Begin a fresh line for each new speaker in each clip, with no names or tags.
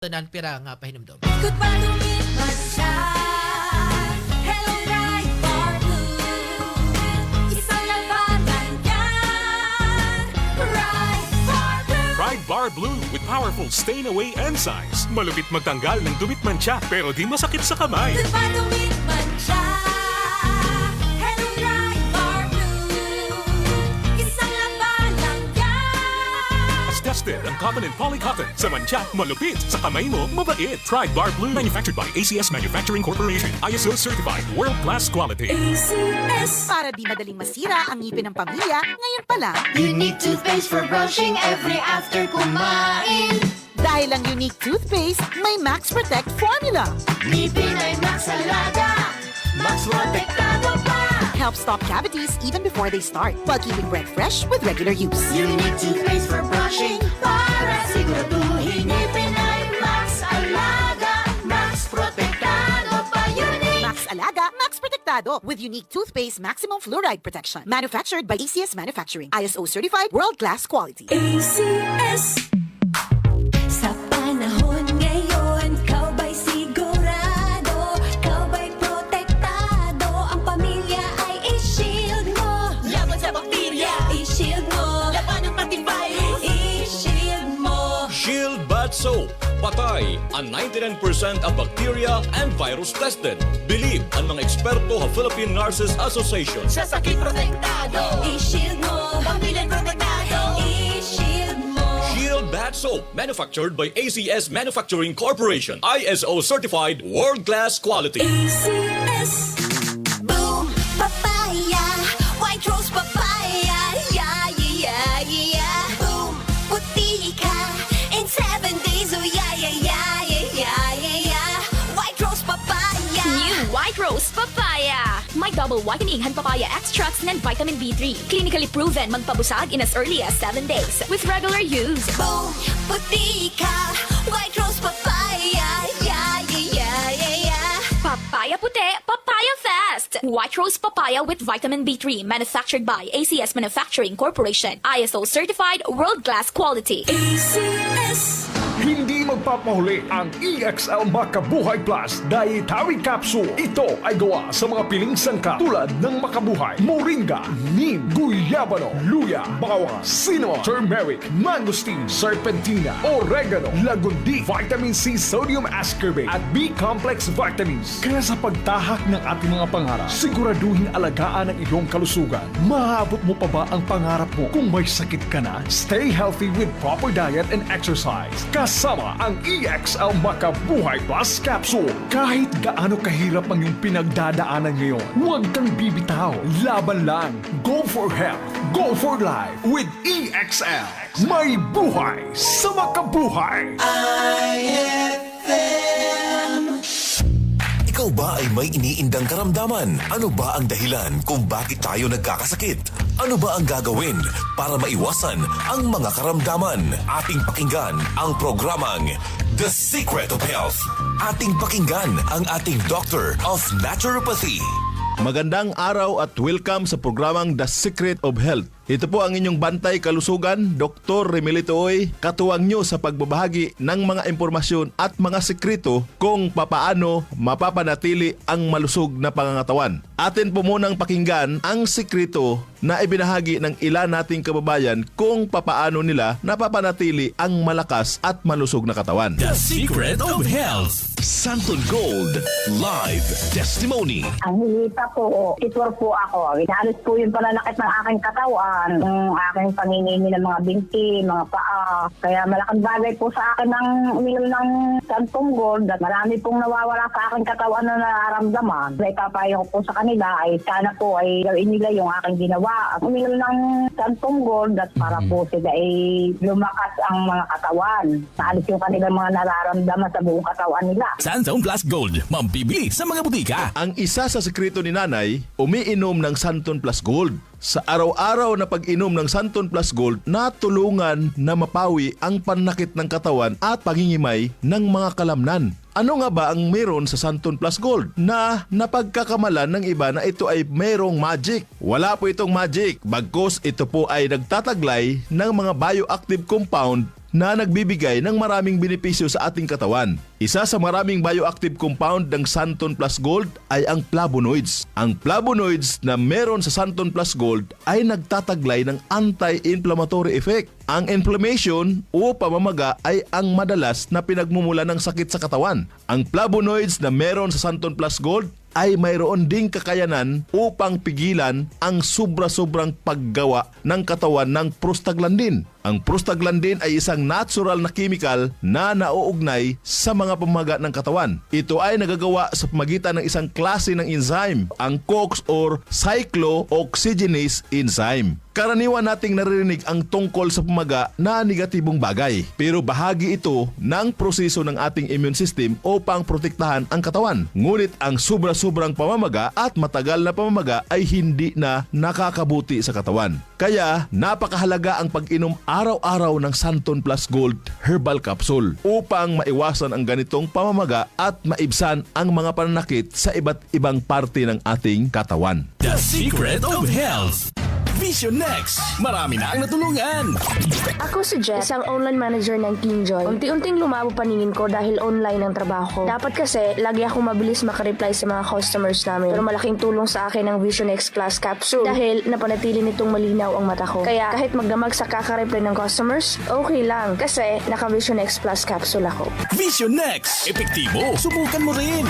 tanan pira nga pahinumdom.
Ikot pa lumipas siya. Hello, right for blue. Isang labanan yan. Right for blue.
Pride Bar Blue with powerful stain-away enzymes. Malupit magtanggal ng dumit mancha pero di masakit sa kamay.
Ikot pa lumipas siya. Hello, right for blue. Isang labanan yan.
As tested ang cotton and polycotton. Sa mancha, malupit. Sa kamay mo, mabait. Pride Bar Blue manufactured by ACS Manufacturing Corporation. ISO certified world-class quality.
ACS.
Para di madaling masira ang ngipin ng pamilya, ngayon pa lang.
Unique toothpaste for brushing every after kumain.
Dahil ang unique toothpaste, may Max Protect formula.
Ngipin ay Max Alaga. Max Protektado pa.
Helps stop cavities even before they start, while keeping breath fresh with regular use.
Unique toothpaste for brushing para siguraduhin ngipin ay Max Alaga. Max Protektado pa. Unique.
Max Alaga, Max Protectado with unique toothpaste maximum fluoride protection. Manufactured by ACS Manufacturing. ISO certified world-class quality.
ACS. Sa panahon ngayon, kau ba'y sigurado? Kau ba'y protektado? Ang pamilya ay i-shield mo. Laban sa bakterya, i-shield mo. Laban ng pati virus, i-shield mo.
Shield Bat Soap. Patay ang 99% ang bacteria and virus tested. Believe ang mga eksperto sa Philippine Nurses Association.
Sa sakit protektado, i-shield mo. Pamilya protektado, i-shield mo.
Shield Bat Soap, manufactured by ACS Manufacturing Corporation. ISO certified world-class quality.
ACS. Boom, papaya, white rose papaya, yeah, yeah, yeah. Boom, puti ka, in 7 days, oh yeah, yeah, yeah, yeah, yeah, yeah. White rose papaya.
New White Rose Papaya. May double whitening-han papaya extracts and vitamin B3. Clinically proven magpabusag in as early as 7 days with regular use.
Boom, puti ka, white rose papaya, yeah, yeah, yeah, yeah, yeah.
Papaya puti, papaya fast. White Rose Papaya with vitamin B3 manufactured by ACS Manufacturing Corporation. ISO certified world-class quality.
ACS.
Hindi magpapahuli ang EXL Makabuhay Plus Dietary Capsule. Ito ay gawa sa mga piling sangkap tulad ng Makabuhay, Moringa, Neem, Guyabano, Luya, Bawang, Cinnamon, Turmeric, Mangosteen, Serpentina, Oregano, Lagundi, Vitamin C, Sodium Ascorbate at B-Complex Vitamins. Kaya sa pagtahak ng ating mga pangarap, siguraduhin alagaan ang iyong kalusugan. Maabot mo pa ba ang pangarap mo kung may sakit ka na? Stay healthy with proper diet and exercise. Kasama ang EXL Makabuhay Plus Capsule. Kahit gaano kahirap ang iyong pinagdadaanan ngayon, huwag kang bibitaw. Laban lang. Go for health. Go for life with EXL. May buhay sa makabuhay.
Ikaw ba ay may iniindang karamdaman? Ano ba ang dahilan kung bakit tayo nagkakasakit? Ano ba ang gagawin para maiwasan ang mga karamdaman? Ating pakinggan ang programang The Secret of Health. Ating pakinggan ang ating Doctor of Naturopathy.
Magandang araw at welcome sa programang The Secret of Health. Ito po ang inyong bantay kalusugan, Dr. Remelito Oy, katuwang nyo sa pagbabahagi ng mga impormasyon at mga sekreto kung papaano mapapanatili ang malusog na pangangatawan. Atin po munang pakinggan ang sekreto na ibinahagi ng ilan nating kababayan kung papaano nila napapanatili ang malakas at malusog na katawan.
The Secret of Health.
Santon Gold Live Testimony.
Ang hinita po, itwar po ako. Inalis po yung pananakit ng aking katawan, ng aking panginginig ng mga binti, mga paa. Kaya malaking bagay po sa akin ng uminom ng Santon Gold at marami pong nawawala sa aking katawan na nararamdaman. Ipapayo ko po sa kanila ay sana po ay gawin nila yung aking ginawa. Uminom ng Santon Gold at para po sila ay lumakas ang mga katawan. Naalis yung kanilang mga nararamdaman sa buong katawan nila.
Santon Plus Gold. Mambibili sa mga butika.
Ang isa sa sekreto ni Nanay, umiinom ng Santon Plus Gold. Sa araw-araw na pag-inom ng Santon Plus Gold, natulungan na mapawi ang panakit ng katawan at pangingimay ng mga kalamnan. Ano nga ba ang meron sa Santon Plus Gold na napagkakamalan ng iba na ito ay merong magic? Wala po itong magic, bagkus ito po ay nagtataglay ng mga bioactive compound na nagbibigay ng maraming benepisyo sa ating katawan. Isa sa maraming bioactive compound ng Santon Plus Gold ay ang flavonoids. Ang flavonoids na meron sa Santon Plus Gold ay nagtataglay ng anti-inflammatory effect. Ang inflammation o pamamaga ay ang madalas na pinagmumula ng sakit sa katawan. Ang flavonoids na meron sa Santon Plus Gold ay mayroon ding kakayanan upang pigilan ang sobra-sobrang paggawa ng katawan ng prostaglandin. Ang prostaglandin ay isang natural na chemical na nauugnay sa mga pamamaga ng katawan. Ito ay nagagawa sa pamagitan ng isang klase ng enzyme, ang COX or cyclooxygenase enzyme. Karaniwan nating naririnig ang tungkol sa pamaga na negatibong bagay, pero bahagi ito ng proseso ng ating immune system upang protektahan ang katawan. Ngunit ang sobra-sobrang pamamaga at matagal na pamamaga ay hindi na nakakabuti sa katawan. Kaya napakahalaga ang pag-inom araw-araw ng Santon Plus Gold Herbal Capsule upang maiwasan ang ganitong pamamaga at maibsan ang mga pananakit sa iba't ibang parte ng ating katawan.
The Secret of Health. Vision Next. Marami na ang natulungan.
Ako si Jeff, isang online manager ng Team Joy. Unti-unting lumabo paningin ko dahil online ang trabaho ko. Dapat kasi, lagi akong mabilis makareply sa mga customers namin. Pero malaking tulong sa akin ang Vision X Plus Capsule dahil napanatili nitong malinaw ang mata ko. Kaya kahit magdamag sa kakareply ng customers, okay lang kasi naka Vision X Plus Capsule ako.
Vision Next. Epektibo. Subukan mo rin.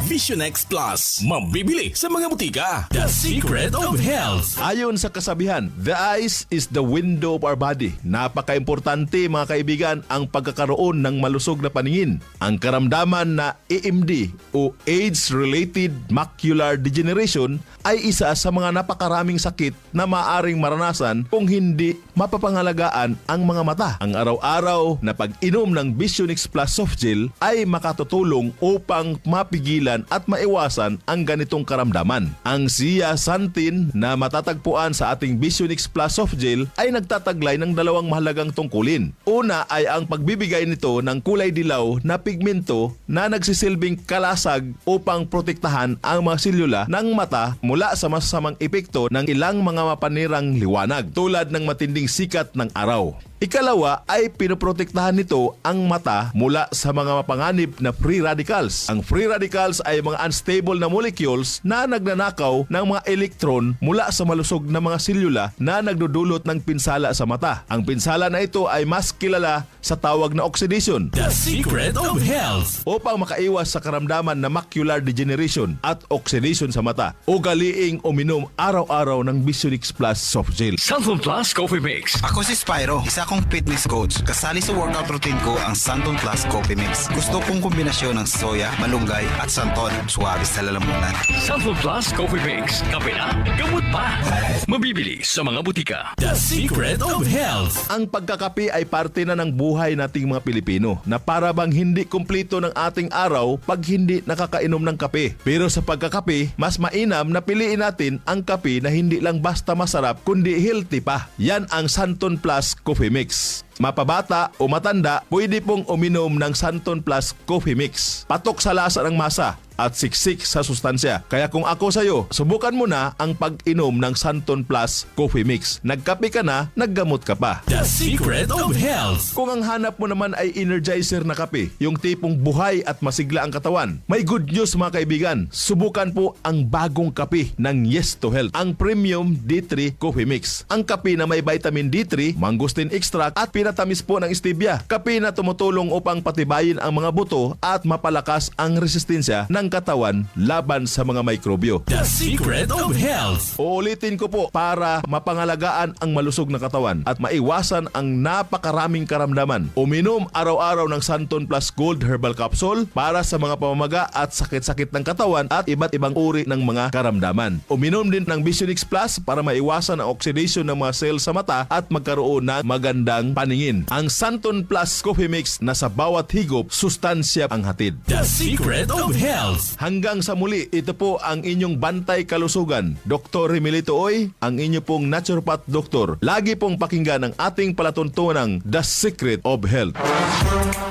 Vision X Plus. Mabibili sa mga butika. The Secret of Health.
Ayon sa kasabihan, the eyes is the window of our body. Napaka-importante mga kaibigan ang pagkakaroon ng malusog na paningin. Ang karamdaman na AMD o Age-Related Macular Degeneration ay isa sa mga napakaraming sakit na maaaring maranasan kung hindi mapapangalagaan ang mga mata. Ang araw-araw na pag-inom ng Vision X Plus Soft Gel ay makatutulong upang mapigilan at maiwasan ang ganitong karamdaman. Ang zeaxanthin na matatagpuan sa ating Vision X Plus Soft Gel ay nagtataglay ng dalawang mahalagang tungkulin. Una ay ang pagbibigay nito ng kulay dilaw na pigmento na nagsisilbing kalasag upang protektahan ang mga selula ng mata mula sa masasamang epekto ng ilang mga mapanirang liwanag tulad ng matinding sikat ng araw. Ikalawa ay pinoprotektahan nito ang mata mula sa mga mapanganib na free radicals. Ang free radicals ay mga unstable na molecules na nagnanakaw ng mga elektron mula sa malusog na mga selula na nagdudulot ng pinsala sa mata. Ang pinsala na ito ay mas kilala sa tawag na oxidation.
The Secret of Health.
Upang makaiwas sa karamdaman na macular degeneration at oxidation sa mata, ugaliing uminom araw-araw ng Vision X Plus Soft Gel.
Santon Plus Coffee Mix.
Ako si Spyro, isa akong fitness coach. Kasali sa workout routine ko ang Santon Plus Coffee Mix. Gusto kong kombinasyon ng soya, malunggay at santon. Suwabe sa lalamunan.
Santon Plus Coffee Mix. Kape na, gamot pa. Mabibili sa mga butika. The Secret of Health.
Ang pagkakape ay parte na ng buhay nating mga Pilipino na para bang hindi kumplito ng ating araw pag hindi nakakainom ng kape. Pero sa pagkakape, mas mainam na piliin natin ang kape na hindi lang basta masarap kundi healthy pa. Yan ang Santon Plus Coffee Mix. Mapabata o matanda, pwede pong uminom ng Santon Plus Coffee Mix. Patok sa lasa ng masa at siksik sa sustansya. Kaya kung ako sa'yo, subukan mo na ang pag-inom ng Santon Plus Coffee Mix. Nagkape ka na, naggamot ka pa.
The Secret of Health.
Kung ang hanap mo naman ay energizer na kape, yung tipong buhay at masigla ang katawan, may good news mga kaibigan. Subukan po ang bagong kape ng Yes to Health, ang Premium D3 Coffee Mix. Ang kape na may vitamin D3, mangosteen extract at pinatamis po ng stevia. Kape na tumutulong upang patibayin ang mga buto at mapalakas ang resistensya ng katawan laban sa mga mikrobyo.
The Secret of Health.
Uulitin ko po para mapangalagaan ang malusog na katawan at maiwasan ang napakaraming karamdaman. Uminom araw-araw ng Santon Plus Gold Herbal Capsule para sa mga pamamaga at sakit-sakit ng katawan at iba't ibang uri ng mga karamdaman. Uminom din ng Vision X Plus para maiwasan ang oxidation ng mga cells sa mata at magkaroon ng magandang paningin. Ang Santon Plus Coffee Mix na sa bawat higop, sustansya ang hatid.
The Secret of Health.
Hanggang sa muli, ito po ang inyong bantay kalusugan. Dr. Remilito Oy, ang inyo pong naturopath doktor. Lagi pong pakinggan ang ating palatuntunang The Secret of Health.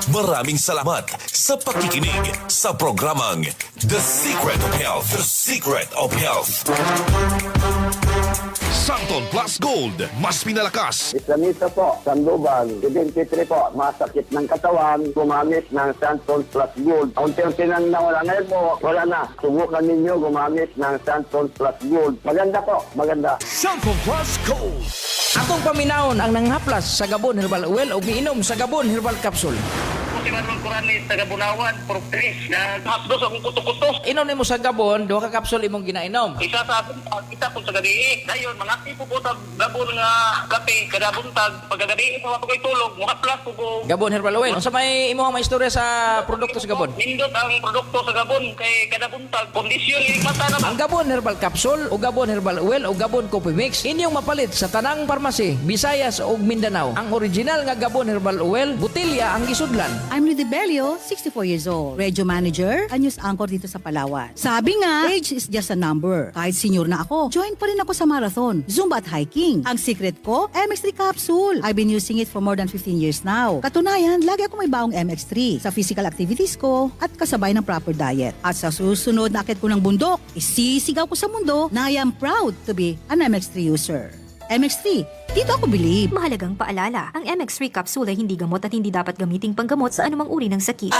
Maraming salamat sa pakikinig sa programang The Secret of Health. The Secret of Health. Santon Plus Gold, mas pinalakas.
Islamita po, Sandoval, 73 po, masakit ng katawan, gumamit ng Santon Plus Gold. Unti-unti nang nawala. Ngayon po, wala na. Subukan ninyo gumamit ng Santon Plus Gold. Maganda po, maganda.
Santon Plus Gold.
Atong paminahon ang nanghaplas sa Gabon Herbal Oil o giinom sa Gabon Herbal Capsule.
Si Manuel Corrales, taga Bunawan, Portris, na hapdos akong kuto-kuto.
Inom nimo sa Gabon, duha ka kapsul imong ginainom.
Isa sa atin, isa po sa gabi. Dayon, mga tipo po sa Gabon nga kape, kada buntag, pagkagabi, pa ko'y tulog, mga plus po ko.
Gabon Herbal Oil. Unsa may imong maistorya sa produkto sa Gabon?
Nindot ang produkto sa Gabon, kay kada buntag, kondisyon, mata naman.
Ang Gabon Herbal Capsule o Gabon Herbal Oil o Gabon Coffee Mix inyong mapalit sa tanang parmasi, Visayas ug Mindanao. Ang original nga Gabon Herbal Oil, butilya ang gisudlan.
I'm Rudy Belio, 64 years old. Radio manager, a news anchor dito sa Palawan. Sabi nga, age is just a number. Kahit senior na ako, join pa rin ako sa marathon, Zumba at hiking. Ang secret ko, MX3 capsule. I've been using it for more than 15 years now. Katunayan, lagi ako may baong MX3 sa physical activities ko at kasabay ng proper diet. At sa susunod na akit ko ng bundok, isisigaw ko sa mundo na I am proud to be an MX3 user. MX3, dito ako believe.
Mahalagang paalala, ang MX3 capsule ay hindi gamot at hindi dapat gamiting panggamot sa anumang uri ng sakit.